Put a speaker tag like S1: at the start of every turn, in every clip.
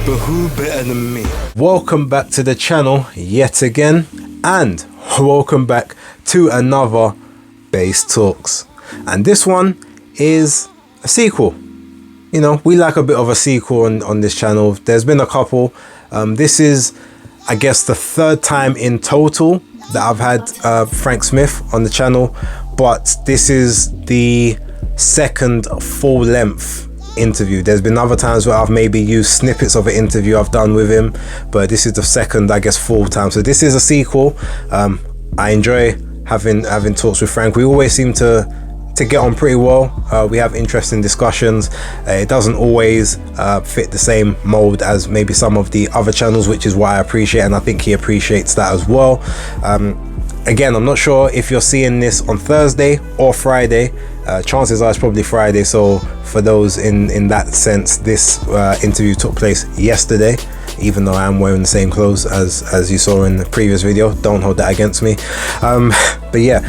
S1: But who better than me?
S2: Welcome back to the channel yet again, and welcome back to another Base Talks. And this one is a sequel. You know, we like a bit of a sequel on this channel. There's been a couple. This is, I guess, the third time in total that I've had Frank Smith on the channel, but this is the second full length interview. There's been other times where I've maybe used snippets of an interview I've done with him, but this is the second, I guess, full time. So this is a sequel. I enjoy having talks with Frank. We always seem to get on pretty well. We have interesting discussions. It doesn't always fit the same mold as maybe some of the other channels, which is why I appreciate, and I think he appreciates that as well. Again, I'm not sure if you're seeing this on Thursday or Friday. Chances are it's probably Friday, so for those in that sense, this interview took place yesterday, even though I am wearing the same clothes as you saw in the previous video. Don't hold that against me. But yeah,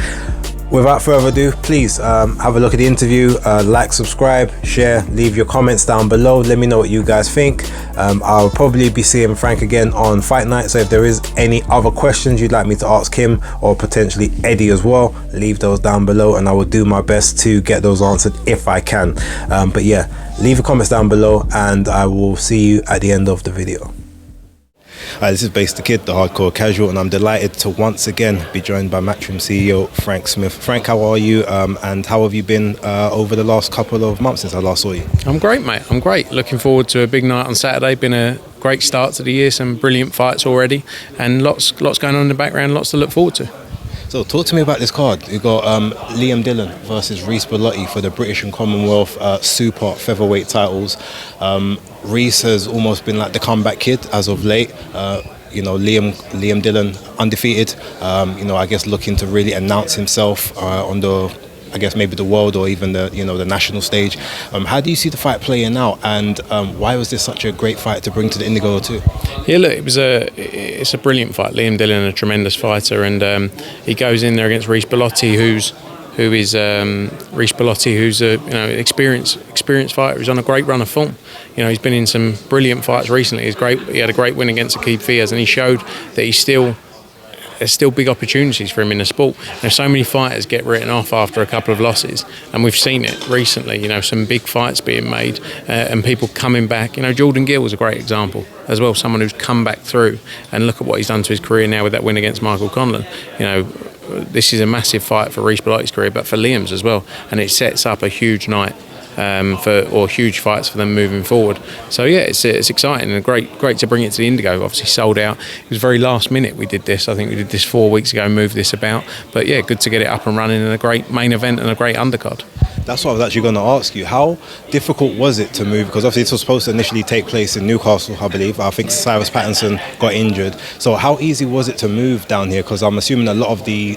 S2: without further ado, please have a look at the interview, like, subscribe, share, leave your comments down below. Let me know what you guys think. I'll probably be seeing Frank again on fight night, so if there is any other questions you'd like me to ask him, or potentially Eddie as well, leave those down below and I will do my best to get those answered if I can. But yeah, leave your comments down below and I will see you at the end of the video. This is Base the Kid, the hardcore casual, and I'm delighted to once again be joined by Matchroom CEO Frank Smith. Frank, how are you, and how have you been over the last couple of months since I last saw you?
S3: I'm great, mate. I'm great. Looking forward to a big night on Saturday. Been a great start to the year, some brilliant fights already, and lots going on in the background, lots to look forward to.
S2: So talk to me about this card. You've got Liam Dillon versus Reece Bellotti for the British and Commonwealth super featherweight titles. Reece has almost been like the comeback kid as of late. You know, Liam Dillon undefeated. You know, I guess looking to really announce himself on the, I guess maybe the world or even the, you know, the national stage. How do you see the fight playing out, and why was this such a great fight to bring to the Indigo too?
S3: Yeah, look, it's a brilliant fight. Liam Dillon, a tremendous fighter, and he goes in there against Reece Bellotti, who's a experienced fighter. He's on a great run of form. You know, he's been in some brilliant fights recently. He had a great win against Aqib Fiaz, and he showed that there's still big opportunities for him in the sport. There's so many fighters get written off after a couple of losses, and we've seen it recently. You know, some big fights being made and people coming back. You know, Jordan Gill was a great example as well, someone who's come back through, and look at what he's done to his career now with that win against Michael Conlan. You know, this is a massive fight for Reece Bellotti's career, but for Liam's as well, and it sets up a huge night or huge fights for them moving forward. So yeah, it's exciting and great to bring it to the Indigo. Obviously sold out. It was very last minute we did this. I think we did this 4 weeks ago, moved this about. But yeah, good to get it up and running, and a great main event and a great undercard.
S2: That's what I was actually going to ask you. How difficult was it to move? Because obviously this was supposed to initially take place in Newcastle, I believe. I think Cyrus Pattinson got injured. So how easy was it to move down here? Because I'm assuming a lot of the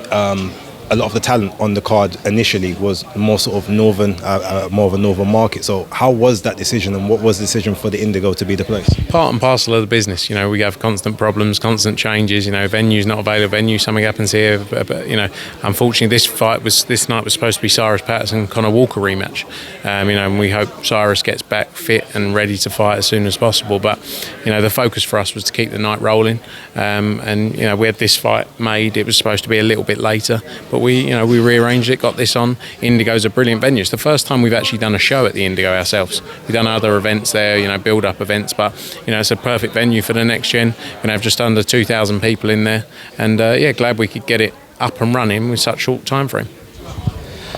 S2: talent on the card initially was more sort of more of a northern market. So how was that decision, and what was the decision for the Indigo to be the place?
S3: Part and parcel of the business. You know, we have constant problems, constant changes. You know, venue's not available, something happens here. But you know, unfortunately, this night was supposed to be Cyrus Patterson Conor Walker rematch. You know, and we hope Cyrus gets back fit and ready to fight as soon as possible. But you know, the focus for us was to keep the night rolling. And you know, we had this fight made. It was supposed to be a little bit later, but we rearranged it, got this on. Indigo's a brilliant venue. It's the first time we've actually done a show at the Indigo ourselves. We've done other events there, you know, build-up events, but you know, it's a perfect venue for the next gen. We're gonna have just under 2,000 people in there, and yeah, glad we could get it up and running with such short time frame.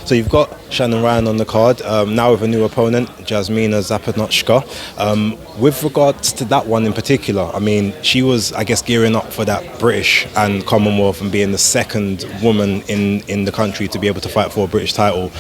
S2: So you've got Shannon Ryan on the card, now with a new opponent, Jasmina Zapanochka. With regards to that one in particular, I mean, she was, I guess, gearing up for that British and Commonwealth and being the second woman in the country to be able to fight for a British title.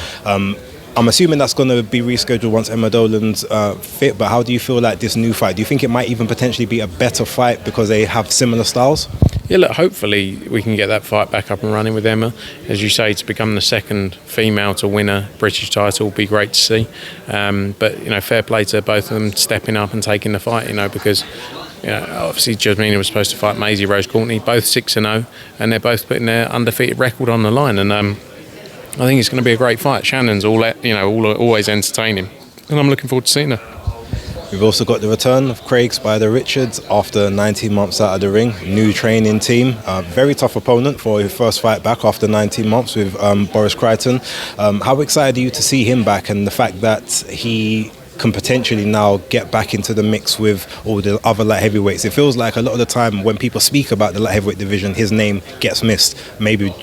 S2: I'm assuming that's going to be rescheduled once Emma Dolan's fit, but how do you feel like this new fight? Do you think it might even potentially be a better fight because they have similar styles?
S3: Yeah, look, hopefully we can get that fight back up and running with Emma. As you say, to become the second female to win a British title would be great to see. But, you know, fair play to both of them stepping up and taking the fight, you know, because, you know, obviously Jasmina was supposed to fight Maisie Rose Courtney, both 6-0, and they're both putting their undefeated record on the line. And I think it's going to be a great fight. Shannon's always entertaining, and I'm looking forward to seeing her.
S2: We've also got the return of Craig Spider Richards after 19 months out of the ring. New training team. Very tough opponent for his first fight back after 19 months with Boris Crichton. How excited are you to see him back, and the fact that he can potentially now get back into the mix with all the other light heavyweights? It feels like a lot of the time when people speak about the light heavyweight division, his name gets missed. Maybe,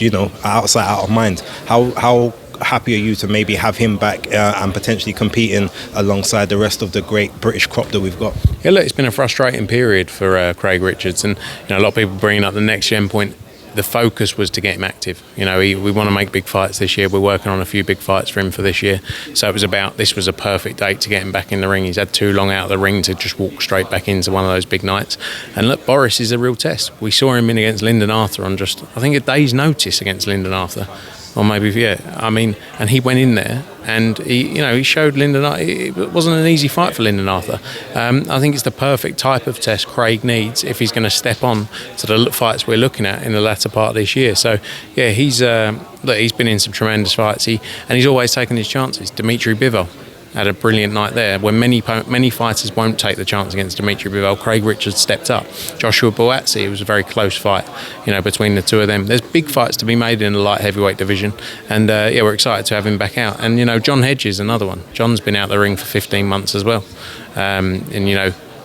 S2: outside, out of mind. How happy are you to maybe have him back and potentially competing alongside the rest of the great British crop that we've got?
S3: Yeah, look, it's been a frustrating period for Craig Richards, and a lot of people bringing up the next gen point. The focus was to get him active. We want to make big fights this year. We're working on a few big fights for him for this year. So this was a perfect date to get him back in the ring. He's had too long out of the ring to just walk straight back into one of those big nights. And look, Boris is a real test. We saw him in against Lyndon Arthur on just, I think, a day's notice against Lyndon Arthur. Or maybe, and he went in there and he showed Lyndon Arthur. It wasn't an easy fight for Lyndon Arthur. I think it's the perfect type of test Craig needs if he's going to step on to the fights we're looking at in the latter part of this year. So, yeah, he's been in some tremendous fights. He's always taken his chances. Dimitri Bivol had a brilliant night there. When many fighters won't take the chance against Dimitri Bivol, Craig Richards stepped up. Joshua Buatsi, it was a very close fight, between the two of them. There's big fights to be made in the light heavyweight division, and we're excited to have him back out. And John Hedges, another one. John's been out the ring for 15 months as well,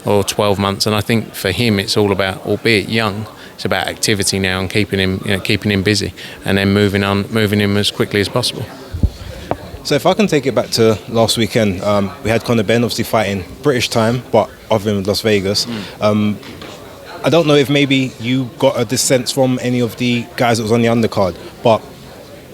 S3: or 12 months. And I think for him, it's all about, albeit young, it's about activity now and keeping him busy, and then moving him as quickly as possible.
S2: So if I can take it back to last weekend, we had Conor Benn obviously fighting British time, but other than Las Vegas. I don't know if maybe you got a sense from any of the guys that was on the undercard, but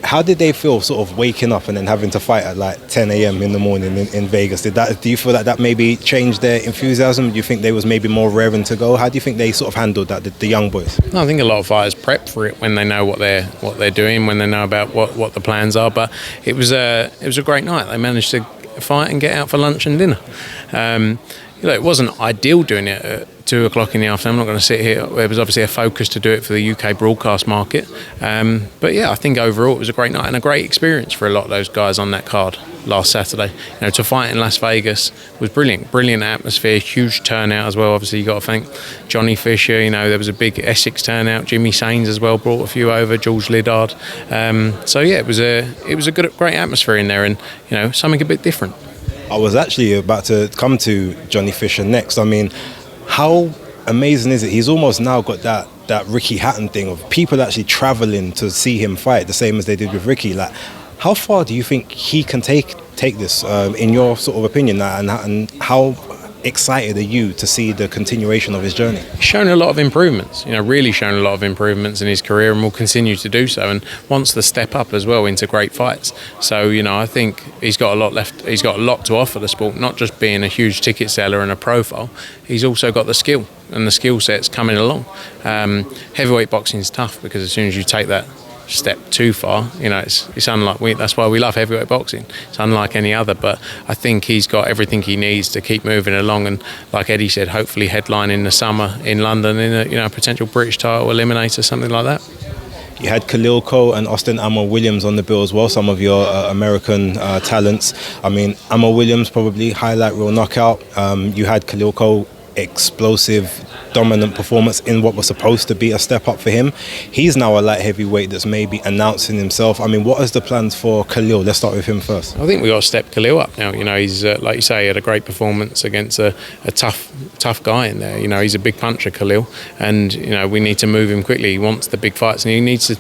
S2: how did they feel sort of waking up and then having to fight at like 10 a.m. in the morning in Vegas? Do you feel like that maybe changed their enthusiasm? Do you think they was maybe more raring to go? How do you think they sort of handled that, the young boys?
S3: I think a lot of fighters prep for it when they know what they're doing, when they know about what the plans are. But it was a great night. They managed to fight and get out for lunch and dinner. It wasn't ideal doing it at 2 o'clock in the afternoon. I'm not going to sit here. There was obviously a focus to do it for the UK broadcast market. But yeah, I think overall it was a great night and a great experience for a lot of those guys on that card last Saturday. To fight in Las Vegas was brilliant. Brilliant atmosphere, huge turnout as well. Obviously, you got to thank Johnny Fisher. There was a big Essex turnout. Jimmy Sains as well brought a few over. George Liddard. It was a great atmosphere in there, and something a bit different.
S2: I was actually about to come to Johnny Fisher next. I mean, how amazing is it? He's almost now got that Ricky Hatton thing of people actually travelling to see him fight, the same as they did with Ricky. Like, how far do you think he can take this, in your sort of opinion, and how excited are you to see the continuation of his journey?
S3: He's shown a lot of improvements, really shown a lot of improvements in his career, and will continue to do so, and wants to step up as well into great fights. So, I think he's got a lot left. He's got a lot to offer the sport, not just being a huge ticket seller and a profile. He's also got the skill, and the skill set's coming along. Heavyweight boxing is tough because as soon as you take that step too far, it's unlike that's why we love heavyweight boxing. It's unlike any other, but I think he's got everything he needs to keep moving along, and like Eddie said, hopefully headline in the summer in London in a potential British title eliminator, something like that.
S2: You had Khalil Cole and Austin Ammo Williams on the bill as well, some of your American talents. I mean, Ammo Williams probably highlight reel knockout. You had Khalil Cole, explosive, dominant performance in what was supposed to be a step up for him. He's now a light heavyweight that's maybe announcing himself. I mean, what is the plans for Khalil? Let's start with him first.
S3: I think we got to step Khalil up now. He's like you say, he had a great performance against a tough guy in there. He's a big puncher, Khalil, and we need to move him quickly. He wants the big fights, and he needs to.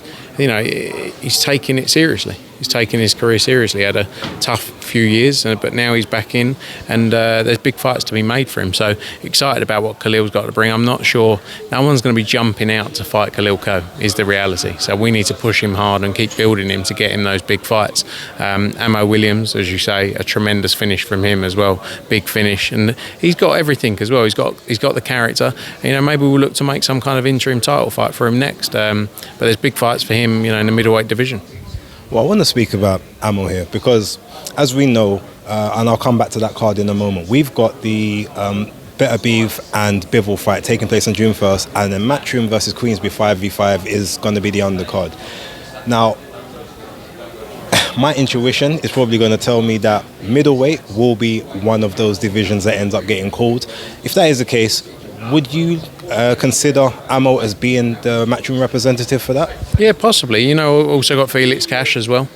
S3: He's taking it seriously. He's taking his career seriously. He had a tough few years, but now he's back in, and there's big fights to be made for him. So excited about what Khalil's got to bring. I'm not sure no one's going to be jumping out to fight Khalil Cole, is the reality. So we need to push him hard and keep building him to get him those big fights. Ammo Williams, as you say, a tremendous finish from him as well. Big finish, and he's got everything as well. He's got the character. Maybe we'll look to make some kind of interim title fight for him next. But there's big fights for him, in the middleweight division.
S2: Well, I want to speak about Ammo here because, as we know, and I'll come back to that card in a moment, we've got the Better Beef and Bivol fight taking place on June 1st, and then Matchroom versus Queensby 5v5 is going to be the undercard. Now, my intuition is probably going to tell me that middleweight will be one of those divisions that ends up getting called. If that is the case, would you consider Amo as being the matchroom representative for that?
S3: Yeah, possibly. You know, also got Felix Cash as well.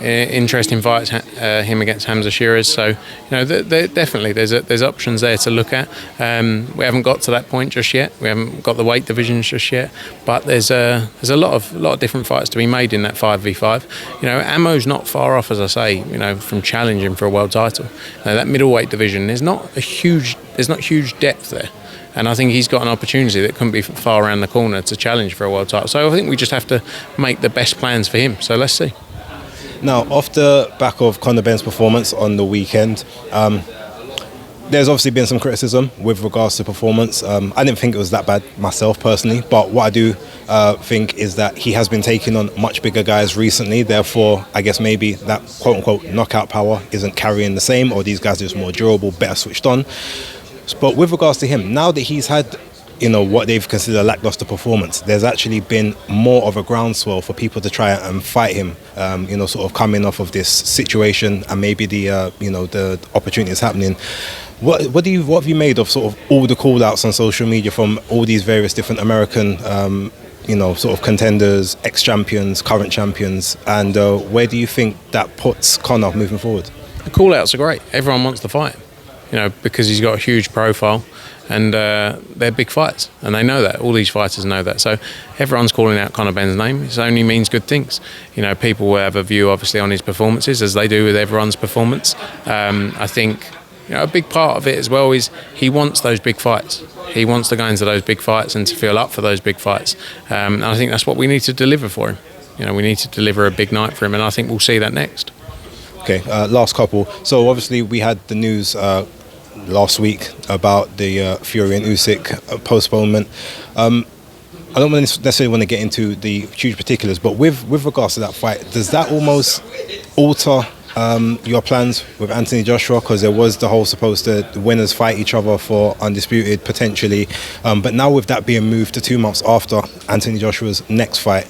S3: Interesting fights, him against Hamza Shiraz. So, you know, definitely there's options there to look at. We haven't got to that point just yet. We haven't got the weight divisions just yet. But there's a lot of different fights to be made in that 5v5. You know, Amo's not far off, as I say, you know, from challenging for a world title. Now, that middleweight division, there's not huge depth there. And I think he's got an opportunity that couldn't be far around the corner to challenge for a world title. So I think we just have to make the best plans for him. So let's see.
S2: Now, off the back of Conor Benn's performance on the weekend, there's obviously been some criticism with regards to performance. I didn't think it was that bad myself personally, but what I do think is that he has been taking on much bigger guys recently. Therefore, I guess maybe that quote-unquote knockout power isn't carrying the same, or these guys are just more durable, better switched on. But with regards to him, now that he's had, you know, what they've considered a lackluster performance, there's actually been more of a groundswell for people to try and fight him, you know, sort of coming off of this situation, and maybe the, you know, the opportunity is happening. What have you made of sort of all the call outs on social media from all these various different American, you know, sort of contenders, ex-champions, current champions, and where do you think that puts Conor moving forward?
S3: The call outs are great. Everyone wants to fight him, you know, because he's got a huge profile. And they're big fights, and they know that. All these fighters know that. So everyone's calling out Conor Benn's name. It only means good things. You know, people will have a view, obviously, on his performances, as they do with everyone's performance. I think, you know, a big part of it as well is he wants those big fights. He wants to go into those big fights and to feel up for those big fights. And I think that's what we need to deliver for him. You know, we need to deliver a big night for him, and I think we'll see that next.
S2: Okay, last couple. So obviously we had the news last week about the Fury and Usyk postponement. I don't necessarily want to get into the huge particulars, but with regards to that fight, does that almost alter your plans with Anthony Joshua? Because there was the whole supposed to the winners fight each other for undisputed potentially, but now with that being moved to 2 months after Anthony Joshua's next fight,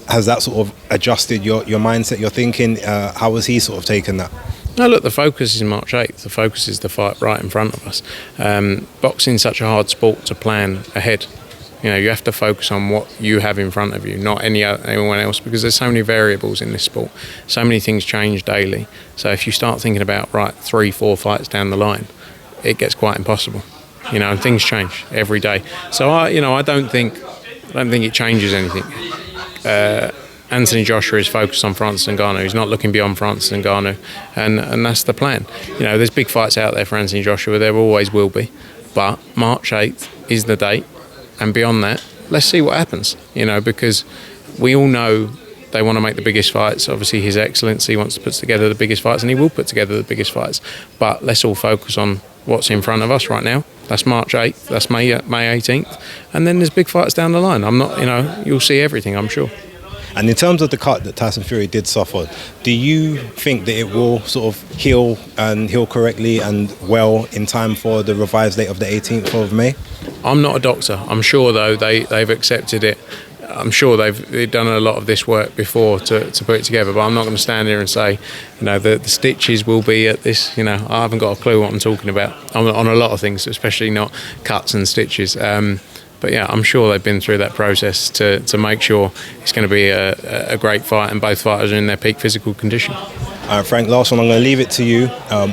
S2: has that sort of adjusted your mindset, your thinking? How has he sort of taken that?
S3: No, look, the focus is March 8th. The focus is the fight right in front of us. Boxing's such a hard sport to plan ahead. You know, you have to focus on what you have in front of you, not anyone else, because there's so many variables in this sport. So many things change daily. So if you start thinking about, 3-4 fights down the line, it gets quite impossible. You know, and things change every day. So I don't think it changes anything. Anthony Joshua is focused on Francis Ngannou. He's not looking beyond Francis Ngannou, and that's the plan. You know, there's big fights out there for Anthony Joshua. There always will be, but March 8th is the date, and beyond that, let's see what happens. You know, because we all know they want to make the biggest fights. Obviously, His Excellency wants to put together the biggest fights, and he will put together the biggest fights. But let's all focus on what's in front of us right now. That's March 8th. That's May 18th, and then there's big fights down the line. I'm not, you know, you'll see everything, I'm sure.
S2: And in terms of the cut that Tyson Fury did suffer, do you think that it will sort of heal correctly and well in time for the revised date of the 18th of May?
S3: I'm not a doctor. I'm sure, though, they've accepted it. I'm sure they've done a lot of this work before to put it together, but I'm not going to stand here and say, you know, the stitches will be at this. You know, I haven't got a clue what I'm talking about on a lot of things, especially not cuts and stitches. But yeah, I'm sure they've been through that process to make sure it's going to be a great fight, and both fighters are in their peak physical condition.
S2: Frank, last one, I'm going to leave it to you.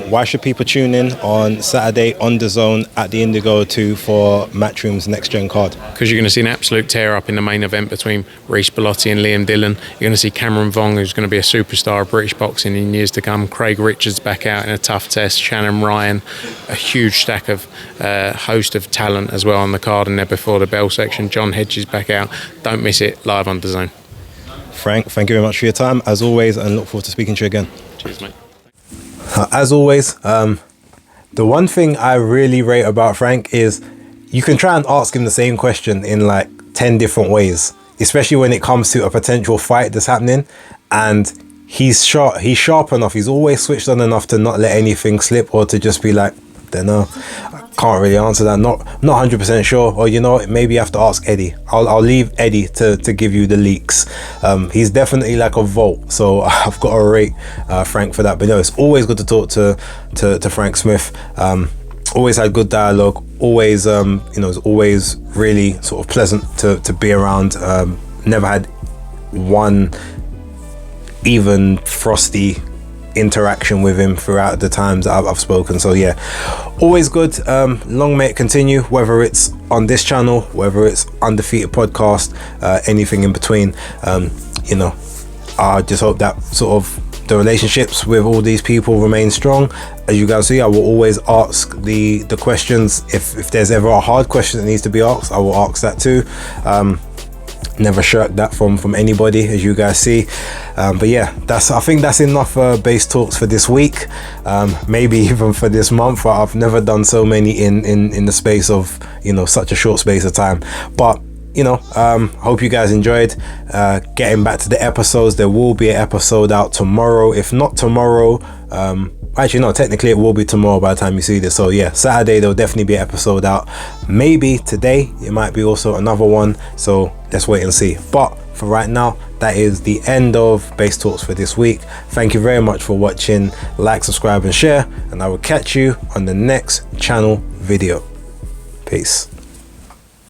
S2: Why should people tune in on Saturday on DAZN at the Indigo 2 for Matchroom's Next Gen card?
S3: Because you're going to see an absolute tear-up in the main event between Reece Bellotti and Liam Dillon. You're going to see Cameron Vong, who's going to be a superstar of British boxing in years to come. Craig Richards back out in a tough test. Shannon Ryan, a huge stack of host of talent as well on the card in there before the bell section. John Hedges back out. Don't miss it, live on DAZN.
S2: Frank, thank you very much for your time, as always, and look forward to speaking to you again.
S3: Cheers, mate.
S2: As always, the one thing I really rate about Frank is you can try and ask him the same question in like 10 different ways, especially when it comes to a potential fight that's happening, and he's sharp enough, he's always switched on enough to not let anything slip or to just be like, don't know. can't really answer that. Not 100% sure. Or you know what, maybe you have to ask Eddie. I'll leave Eddie to give you the leaks. He's definitely like a vault, so I've got to rate Frank for that. But no, it's always good to talk to Frank Smith. Always had good dialogue. Always it's always really sort of pleasant to be around. Never had one even frosty interaction with him throughout the times that I've spoken. So yeah, always good. Long may it continue, whether it's on this channel, whether it's Undefeated Podcast, anything in between. I just hope that sort of the relationships with all these people remain strong. As you guys see, I will always ask the questions. If there's ever a hard question that needs to be asked, I will ask that too. Never shirk that from anybody, as you guys see. But yeah, I think that's enough base talks for this week, maybe even for this month. I've never done so many in the space of such a short space of time. But hope you guys enjoyed. Getting back to the episodes, there will be an episode out tomorrow. If not tomorrow, actually no, technically it will be tomorrow by the time you see this. So yeah, Saturday there'll definitely be an episode out. Maybe today it might be also another one, so let's wait and see. But for right now, that is the end of Base Talks for this week. Thank you very much for watching. Like, subscribe and share, and I will catch you on the next channel video. Peace.